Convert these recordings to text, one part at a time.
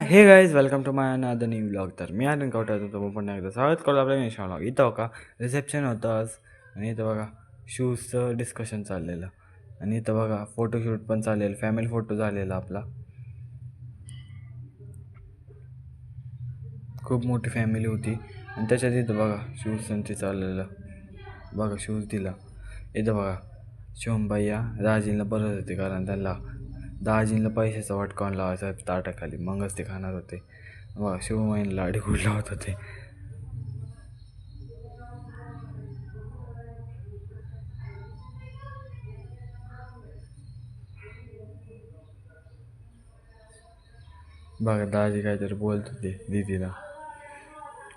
हे guys welcome to my another new vlog. तर मी आनंद कवठा तुमचं पुन्हा एकदा स्वागत करतो आपल्या नेशनल व्लॉग. इथं बघा रिसेप्शन होतं आज आणि इथं बघा शूजचं डिस्कशन चाललेलं आणि इथं बघा फोटोशूट पण चाललेलं, फॅमिली फोटो झालेला आपला. खूप मोठी फॅमिली होती आणि त्याच्यात इथं बघा शूज ते चाललेलं. बघा शूज दिला. इथं बघा शिवमभैया दाजींना बरं होते कारण त्यांना दाजींना पैशाचा वटकावून लावायचा ताटाखाली, मगच ते खाणार होते. बघा शिवमयीला लाडी गुड लावत होते. बघा दाजी काहीतरी बोलत होते दीदीला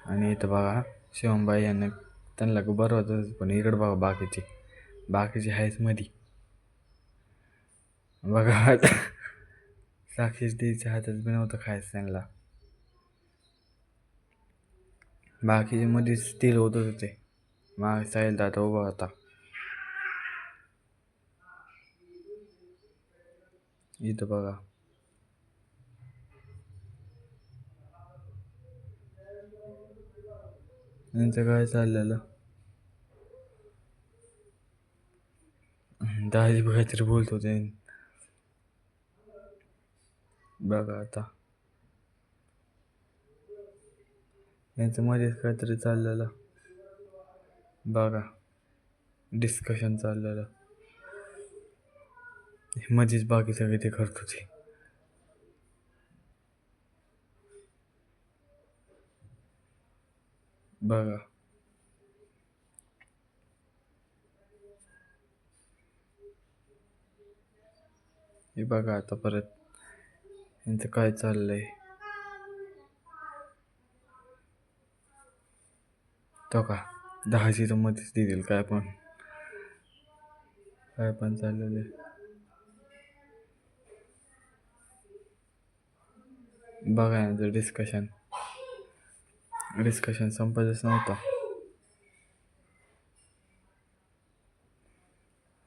आणि इथं बघा शिवमबाई यांना त्यांना बरं होतं, पण इकडं बघा बाकीची आहेच मधी. बघा साक्षीच द्यायच्या हातात बी नव्हतं खायचं त्यांना. बाकीचे मध्ये स्टील होतच होते. माग साहिल दादा उभा होता. इथं बघा यांचं काय चाललेलं. दाजी काहीतरी बोलत होते. बघा आता यांचं मध्येच काहीतरी चाललेलं. बघा डिस्कशन चाललेलं मध्येच बाकी सगळे ते करत होते. बघा हे बघा आता परत यांचं काय चाललंय. तो का दहाची तर मध्येच देतील काय पण चाललेलं आहे. बघा यांचं डिस्कशन संपतच नव्हता.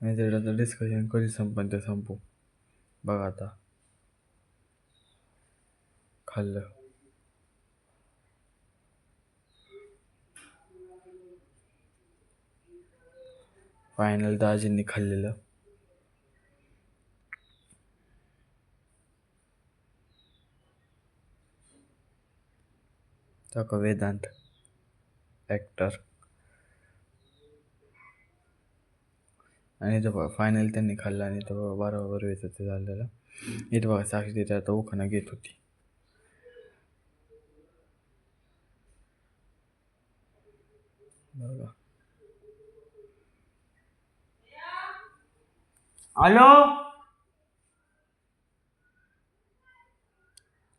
आता डिस्कशन कधी संपन ते संपू. बघा आता खाल्लं. फायनल दाजींनी खाल्लेलं. तो वेदांत ॲक्टर आणि इथं बघा फायनल त्यांनी खाल्लं आणि इथं बरोबर येतं ते झालेलं. इथं बघा साक्षी तिथे आता उखाणा घेत होती. बघा हॅलो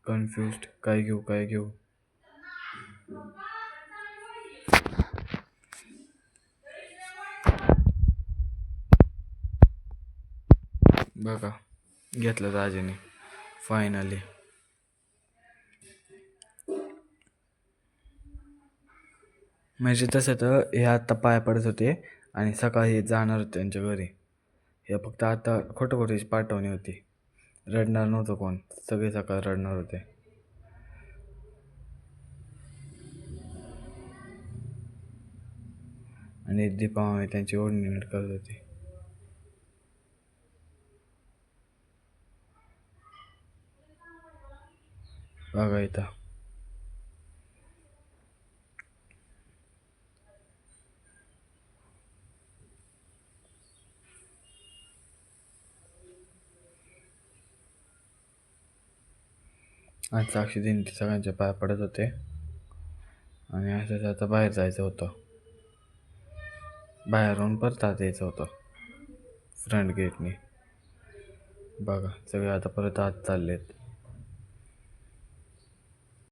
कन्फ्युज्ड काय घेऊ. बघा घेतलं दाजीने फायनली. म्हणजे तसं तर हे आत्ता पाय पडत होते आणि सकाळी जाणार होते त्यांच्या घरी. हे फक्त आता खोटं पाठवणी होती. रडणार नव्हतं कोण, सगळे सकाळ रडणार होते. आणि दीपा मामी त्यांची ओढणी नीट करत होती. बघा इथं आज साक्षी दिन सगळ्यांच्या पाय पडत होते आणि असंच आता बाहेर जायचं होतं. बाहेरून परत आत यायचं होतं फ्रंट गेटने. बघा सगळे आता परत आत चाललेत.